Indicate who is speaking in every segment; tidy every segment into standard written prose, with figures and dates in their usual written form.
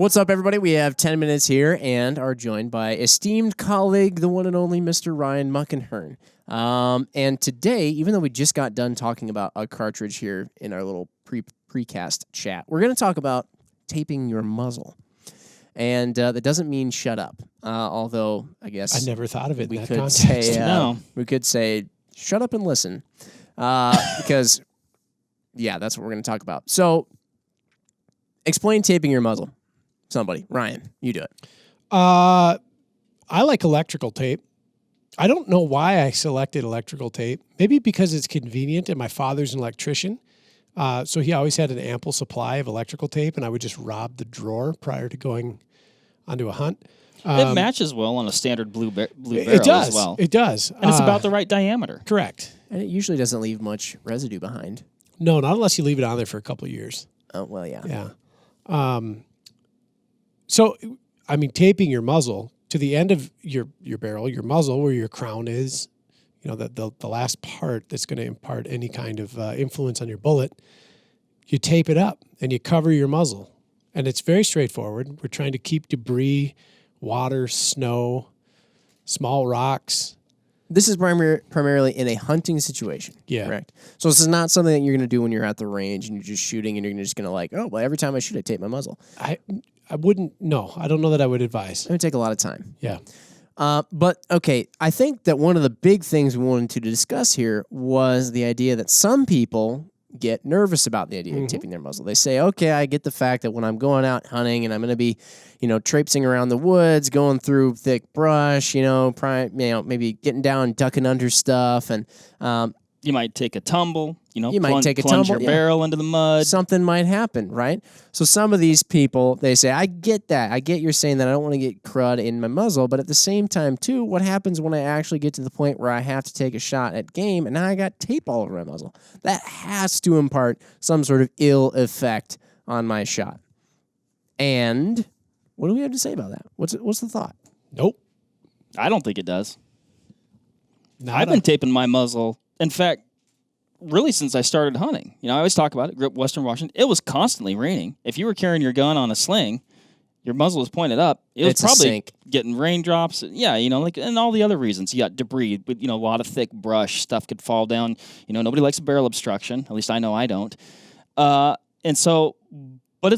Speaker 1: What's up, everybody? We have 10 minutes here and are joined by esteemed colleague, the one and only Mr. Ryan Muckenhirn. And today, even though we just got done talking about a cartridge here in our little precast chat, we're going to talk about taping your muzzle. And that doesn't mean shut up, although I guess
Speaker 2: I never thought of it in that
Speaker 1: could
Speaker 2: context.
Speaker 1: say, we could say shut up and listen, because, yeah, that's what we're going to talk about. So, explain taping your muzzle. Somebody. Ryan, you do it.
Speaker 2: I like electrical tape. I don't know why I selected electrical tape. Maybe because it's convenient, and my father's an electrician. So he always had an ample supply of electrical tape, and I would just rob the drawer prior to going onto a hunt.
Speaker 3: It matches well on a standard blue barrel
Speaker 2: it does.
Speaker 3: as well.
Speaker 2: It does.
Speaker 3: And it's about the right diameter.
Speaker 2: Correct.
Speaker 1: And it usually doesn't leave much residue behind.
Speaker 2: No, not unless you leave it on there for a couple of years.
Speaker 1: Oh, well, yeah.
Speaker 2: Yeah. So, I mean, taping your muzzle to the end of your barrel, your muzzle, where your crown is, you know, the last part that's going to impart any kind of influence on your bullet, you tape it up and you cover your muzzle. And it's very straightforward. We're trying to keep debris, water, snow, small rocks.
Speaker 1: This is primarily in a hunting situation, correct? So this is not something that you're going to do when you're at the range and you're just shooting and you're just going to like, oh, well, every time I shoot, I tape my muzzle.
Speaker 2: I wouldn't, no, I don't know that I would advise.
Speaker 1: It would take a lot of time.
Speaker 2: Yeah.
Speaker 1: But, okay, I think that one of the big things we wanted to discuss here was the idea that some people get nervous about the idea of taping their muzzle. They say, okay, I get the fact that when I'm going out hunting and I'm going to be, you know, traipsing around the woods, going through thick brush, maybe getting down, ducking under stuff, and
Speaker 3: you might take a tumble,
Speaker 1: plunge
Speaker 3: your barrel into the mud.
Speaker 1: Something might happen, right? So some of these people, they say, I get that. I get you're saying that I don't want to get crud in my muzzle, but at the same time, too, what happens when I actually get to the point where I have to take a shot at game and now I got tape all over my muzzle? That has to impart some sort of ill effect on my shot. And what do we have to say about that? What's the thought?
Speaker 2: Nope.
Speaker 3: I don't think it does. I've been taping my muzzle. In fact, really since I started hunting. I always talk about it. Grew up in Western Washington. It was constantly raining. If you were carrying your gun on a sling, your muzzle was pointed up. It's probably getting raindrops. Yeah, and all the other reasons. You got debris, a lot of thick brush. Stuff could fall down. Nobody likes a barrel obstruction. At least I know I don't. But it's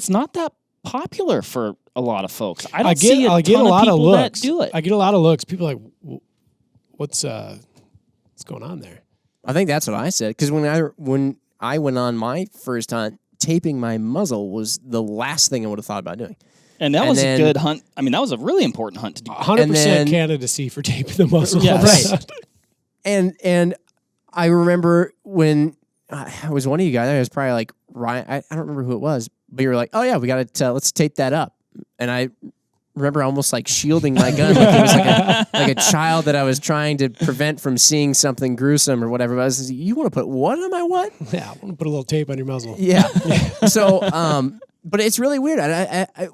Speaker 3: not that popular for a lot of folks. I get a lot of looks that do it.
Speaker 2: I get a lot of looks. People are like, what's going on there?
Speaker 1: I think that's what I said, because when I went on my first hunt, taping my muzzle was the last thing I would have thought about doing.
Speaker 3: And that was a good hunt. I mean, that was a really important hunt to do.
Speaker 2: 100% candidacy for taping the muzzle.
Speaker 1: Yes. Right. And I remember when I was one of you guys, I was probably like, Ryan, I don't remember who it was, but you were like, oh yeah, we got to, let's tape that up. And I remember almost like shielding my gun like it was like a child that I was trying to prevent from seeing something gruesome or whatever. But I was, you want to put what on my what?
Speaker 2: Yeah, I want to put a little tape on your muzzle.
Speaker 1: Yeah. So, but it's really weird.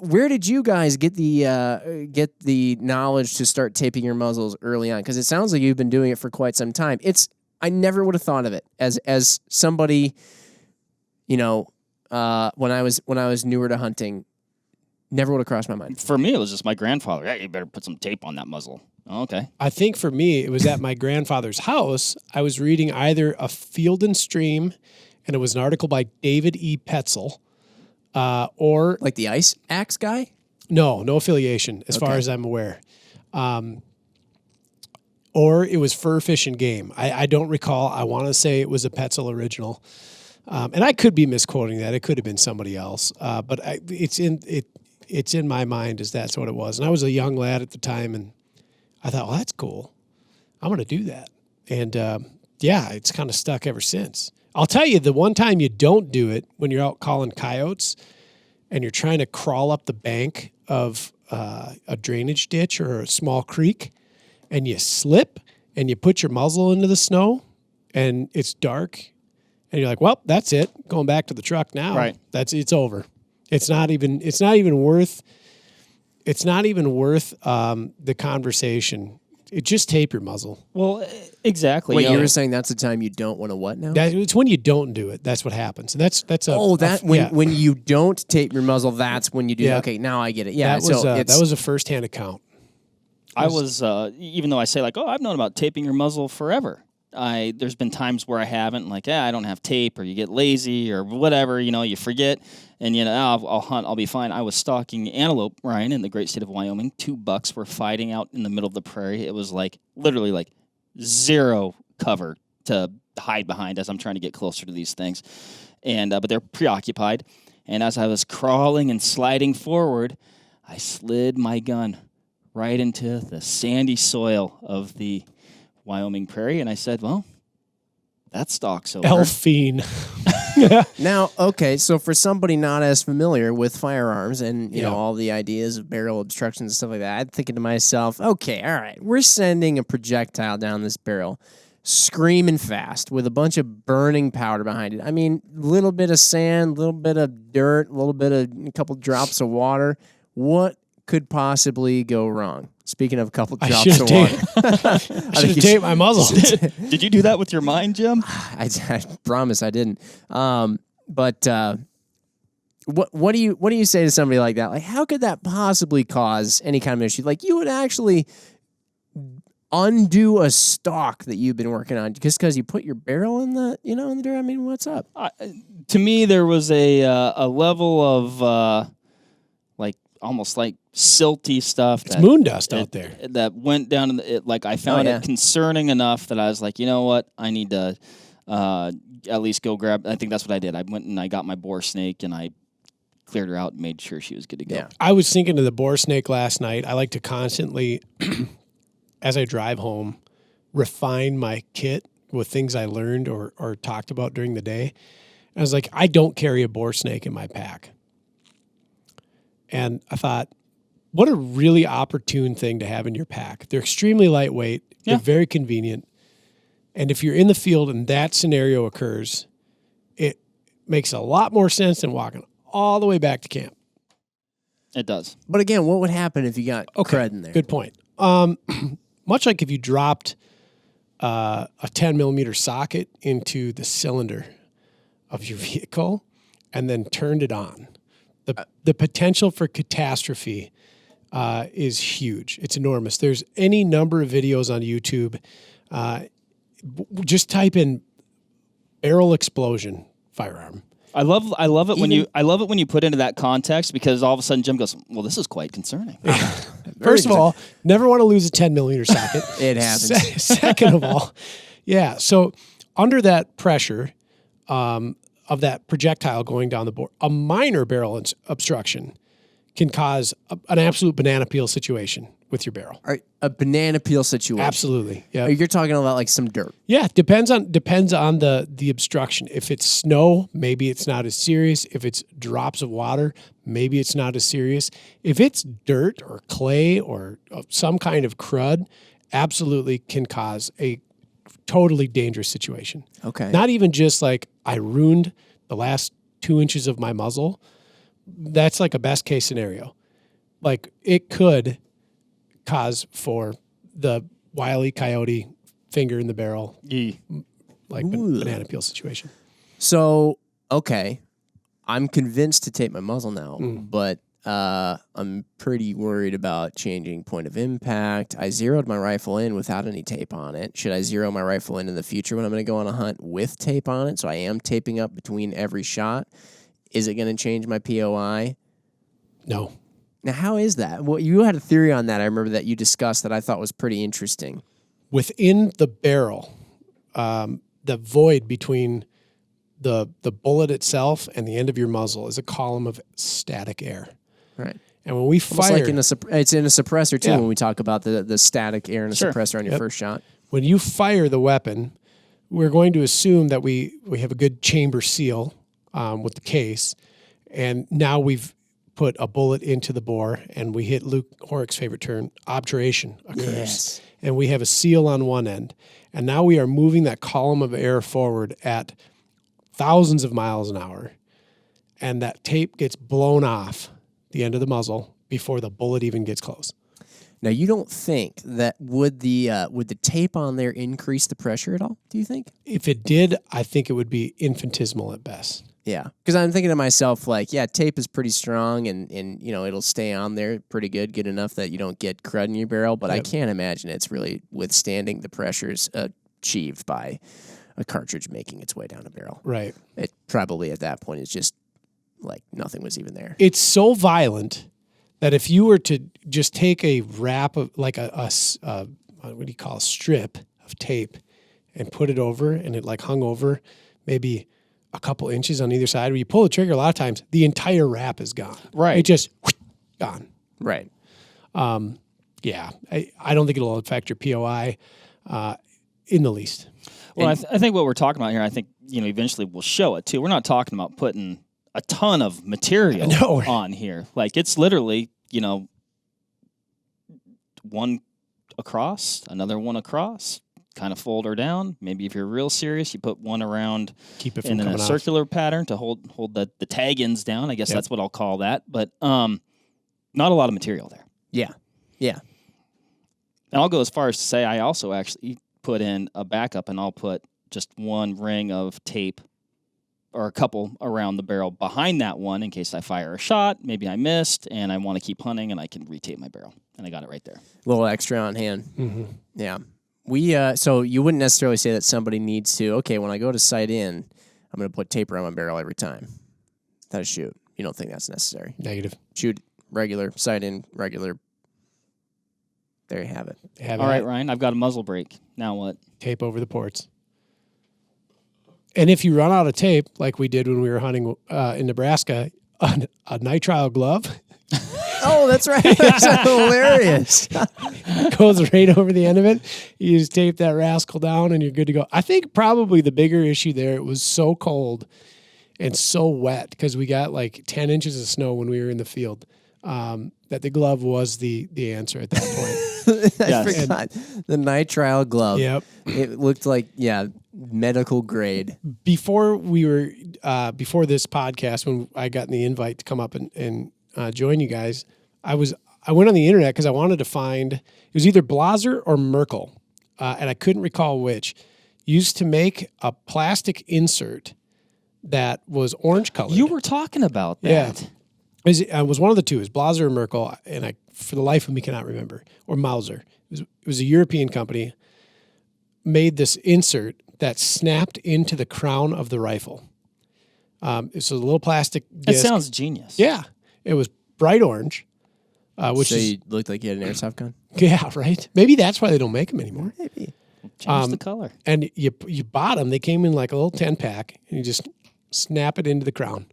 Speaker 1: Where did you guys get the knowledge to start taping your muzzles early on? Because it sounds like you've been doing it for quite some time. I never would have thought of it as somebody, when I was newer to hunting. Never would have crossed my mind.
Speaker 3: For me, it was just my grandfather. Hey, you better put some tape on that muzzle. Oh, okay.
Speaker 2: I think for me, it was at my grandfather's house. I was reading either a Field and Stream, and it was an article by David E. Petzel, or...
Speaker 1: Like the ice axe guy?
Speaker 2: No affiliation, as far as I'm aware. Or it was Fur Fish and Game. I don't recall. I want to say it was a Petzel original. And I could be misquoting that. It could have been somebody else. But it's in my mind as that's what it was. And I was a young lad at the time, and I thought, well, that's cool. I'm going to do that. And, it's kind of stuck ever since. I'll tell you, the one time you don't do it, when you're out calling coyotes and you're trying to crawl up the bank of a drainage ditch or a small creek, and you slip and you put your muzzle into the snow and it's dark, and you're like, well, that's it. Going back to the truck now.
Speaker 3: Right.
Speaker 2: It's over. It's not even worth the conversation. just tape your muzzle.
Speaker 3: Well, exactly.
Speaker 1: Wait, you were saying that's the time you don't want to what now?
Speaker 2: It's when you don't do it. That's what happens.
Speaker 1: When you don't tape your muzzle, that's when you do.
Speaker 2: Yeah.
Speaker 1: Okay, now I get it. Yeah,
Speaker 2: that was a firsthand account.
Speaker 3: I was even though I say like, oh, I've known about taping your muzzle forever. There's been times where I haven't, like, I don't have tape, or you get lazy, or whatever, you forget, and I'll hunt, I'll be fine. I was stalking antelope, Ryan, in the great state of Wyoming. 2 bucks were fighting out in the middle of the prairie. It was like literally like zero cover to hide behind as I'm trying to get closer to these things, and but they're preoccupied. And as I was crawling and sliding forward, I slid my gun right into the sandy soil of the Wyoming prairie, and I said, well, that stalk's over.
Speaker 2: Elfine.
Speaker 1: Now, okay, so for somebody not as familiar with firearms and you know all the ideas of barrel obstructions and stuff like that, I'm thinking to myself, okay, all right, we're sending a projectile down this barrel, screaming fast with a bunch of burning powder behind it. I mean, a little bit of sand, a little bit of dirt, a couple drops of water. What could possibly go wrong? Speaking of a couple drops of water.
Speaker 2: I should have taped my muzzle.
Speaker 3: Did you do that with your mind, Jim?
Speaker 1: I promise I didn't. What do you say to somebody like that? Like, how could that possibly cause any kind of issue? Like, you would actually undo a stock that you've been working on just because you put your barrel in the dirt. I mean, what's up?
Speaker 3: To me, there was a level of almost like silty stuff.
Speaker 2: It's moon dust out there.
Speaker 3: That went down I found it concerning enough that I was like, you know what? I need to at least go grab. I think that's what I did. I went and I got my boar snake and I cleared her out and made sure she was good to go.
Speaker 1: Yeah.
Speaker 2: I was thinking of the boar snake last night. I like to constantly, as I drive home, refine my kit with things I learned or talked about during the day. I was like, I don't carry a boar snake in my pack. And I thought, what a really opportune thing to have in your pack. They're extremely lightweight. They're very convenient. And if you're in the field and that scenario occurs, it makes a lot more sense than walking all the way back to camp.
Speaker 3: It does.
Speaker 1: But again, what would happen if you got crud in there?
Speaker 2: Good point. Much like if you dropped a 10 millimeter socket into the cylinder of your vehicle and then turned it on. The potential for catastrophe is huge. It's enormous. There's any number of videos on YouTube. Just type in barrel explosion firearm.
Speaker 3: I love it when you put into that context, because all of a sudden Jim goes, well, this is quite concerning.
Speaker 2: First of all, never want to lose a 10 millimeter socket.
Speaker 1: It happens.
Speaker 2: Second of all, so under that pressure, of that projectile going down the bore, a minor barrel obstruction can cause an absolute banana peel situation with your barrel.
Speaker 1: A banana peel situation.
Speaker 2: Absolutely. Yeah.
Speaker 1: You're talking about like some dirt.
Speaker 2: Yeah. Depends on the obstruction. If it's snow, maybe it's not as serious. If it's drops of water, maybe it's not as serious. If it's dirt or clay or some kind of crud, absolutely can cause a totally dangerous situation.
Speaker 1: Okay.
Speaker 2: Not even just like I ruined the last 2 inches of my muzzle. That's like a best case scenario. Like it could cause for the Wile E. Coyote finger in the barrel, like banana peel situation.
Speaker 1: So, okay, I'm convinced to tape my muzzle now, but I'm pretty worried about changing point of impact. I zeroed my rifle in without any tape on it. Should I zero my rifle in the future when I'm going to go on a hunt with tape on it? So I am taping up between every shot. Is it going to change my POI?
Speaker 2: No.
Speaker 1: Now, how is that? Well, you had a theory on that. I remember that you discussed that I thought was pretty interesting.
Speaker 2: Within the barrel, the void between the bullet itself and the end of your muzzle is a column of static air.
Speaker 1: Right.
Speaker 2: And when we fire...
Speaker 1: Like it's in a suppressor, too, when we talk about the static air in a suppressor on your first shot.
Speaker 2: When you fire the weapon, we're going to assume that we have a good chamber seal with the case, and now we've put a bullet into the bore, and we hit Luke Horick's favorite term, obturation occurs.
Speaker 1: Yes.
Speaker 2: And we have a seal on one end. And now we are moving that column of air forward at thousands of miles an hour, and that tape gets blown off the end of the muzzle before the bullet even gets close.
Speaker 1: Now, you don't think that would the tape on there increase the pressure at all? Do you think?
Speaker 2: If it did, I think it would be infinitesimal at best.
Speaker 1: Yeah, because I'm thinking to myself, like, yeah, tape is pretty strong, and it'll stay on there pretty good enough that you don't get crud in your barrel. But I can't imagine it's really withstanding the pressures achieved by a cartridge making its way down a barrel.
Speaker 2: Right.
Speaker 1: It probably at that point is just like nothing was even there.
Speaker 2: It's so violent that if you were to just take a wrap of like a what do you call a strip of tape and put it over, and it like hung over maybe a couple inches on either side, where you pull the trigger, a lot of times the entire wrap is gone.
Speaker 3: Right.
Speaker 2: It just gone.
Speaker 1: Right.
Speaker 2: Yeah. I don't think it'll affect your POI in the least.
Speaker 3: Well, I think what we're talking about here, I think, eventually we'll show it too. We're not talking about putting a ton of material on here. Like, it's literally, one across, another one across, kind of fold her down. Maybe if you're real serious, you put one around,
Speaker 2: keep it from
Speaker 3: in a circular pattern to hold the tag ends down. I guess that's what I'll call that. But not a lot of material there.
Speaker 1: Yeah. Yeah.
Speaker 3: And I'll go as far as to say I also actually put in a backup, and I'll put just one ring of tape or a couple around the barrel behind that one in case I fire a shot. Maybe I missed and I want to keep hunting, and I can retape my barrel. And I got it right there.
Speaker 1: A little extra on hand.
Speaker 2: Mm-hmm.
Speaker 1: Yeah. So you wouldn't necessarily say that somebody needs to, okay, when I go to sight in, I'm going to put tape around my barrel every time. That's a shoot. You don't think that's necessary?
Speaker 2: Negative.
Speaker 1: Shoot regular, sight in regular. There you have it.
Speaker 3: All right, Ryan, I've got a muzzle brake. Now what?
Speaker 2: Tape over the ports. And if you run out of tape, like we did when we were hunting in Nebraska, a nitrile glove.
Speaker 1: Oh, that's right. That's hilarious.
Speaker 2: Goes right over the end of it. You just tape that rascal down and you're good to go. I think probably the bigger issue there, it was so cold and so wet because we got like 10 inches of snow when we were in the field, that the glove was the answer at that point.
Speaker 1: I forgot. The nitrile glove.
Speaker 2: Yep.
Speaker 1: It looked like, medical grade.
Speaker 2: Before we were, before this podcast, when I got the invite to come up and join you guys, I went on the internet because I wanted to find, it was either Blaser or Merkel, and I couldn't recall which, used to make a plastic insert that was orange colored.
Speaker 3: You were talking about that.
Speaker 2: Yeah. It was one of the two. It was Blaser or Merkel, and I, for the life of me, cannot remember. Or Mauser. It was a European company, made this insert that snapped into the crown of the rifle. It's a little plastic disc.
Speaker 3: That sounds genius.
Speaker 2: Yeah. It was bright orange, which
Speaker 1: so you looked like you had an airsoft gun?
Speaker 2: Yeah, right. Maybe that's why they don't make them anymore.
Speaker 1: Maybe.
Speaker 3: Change the color.
Speaker 2: And you bought them. They came in like a little 10-pack, and you just snap it into the crown.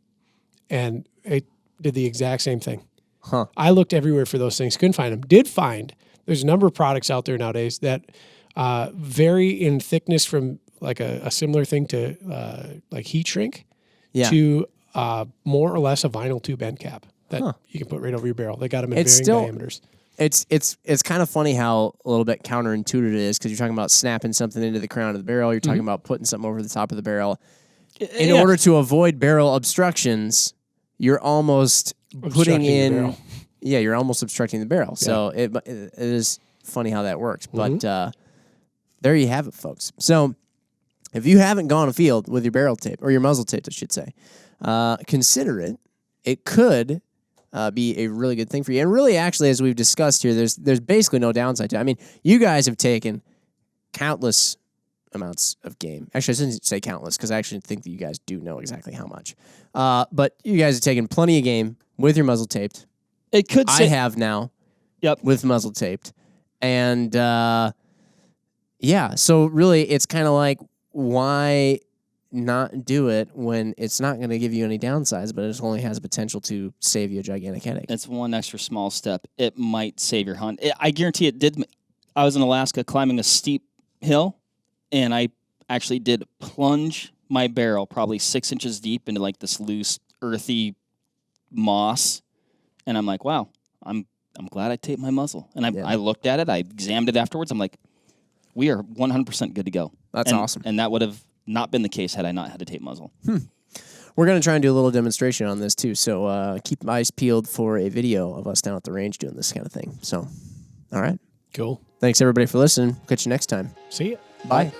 Speaker 2: And it did the exact same thing.
Speaker 1: Huh.
Speaker 2: I looked everywhere for those things. Couldn't find them. Did find there's a number of products out there nowadays that vary in thickness from like a similar thing to like heat shrink to more or less a vinyl tube end cap that you can put right over your barrel. They got them in varying diameters.
Speaker 1: It's kind of funny how a little bit counterintuitive it is because you're talking about snapping something into the crown of the barrel. You're talking about putting something over the top of the barrel. In order to avoid barrel obstructions, you're almost putting in... Yeah, you're almost obstructing the barrel. So it is funny how that works. But there you have it, folks. So if you haven't gone afield with your barrel tape, or your muzzle tape, I should say, consider it. It could be a really good thing for you. And really, actually, as we've discussed here, there's basically no downside to it. I mean, you guys have taken countless amounts of game. Actually, I shouldn't say countless because I actually think that you guys do know exactly how much. But you guys have taken plenty of game with your muzzle taped.
Speaker 3: It could
Speaker 1: I have now.
Speaker 3: Yep.
Speaker 1: With muzzle taped. And so really it's kind of like, why not do it when it's not going to give you any downsides, but it only has potential to save you a gigantic headache?
Speaker 3: It's one extra small step. It might save your hunt. I guarantee it did. I was in Alaska climbing a steep hill, and I actually did plunge my barrel probably 6 inches deep into like this loose, earthy moss. And I'm like, wow, I'm glad I taped my muzzle. And I looked at it, I examined it afterwards. I'm like, we are 100% good to go.
Speaker 1: That's awesome.
Speaker 3: And that would have not been the case had I not had a tape muzzle.
Speaker 1: We're going to try and do a little demonstration on this too. So keep eyes peeled for a video of us down at the range doing this kind of thing. So All right.
Speaker 2: Cool.
Speaker 1: Thanks, everybody, for listening. Catch you next time.
Speaker 2: See ya.
Speaker 1: Bye.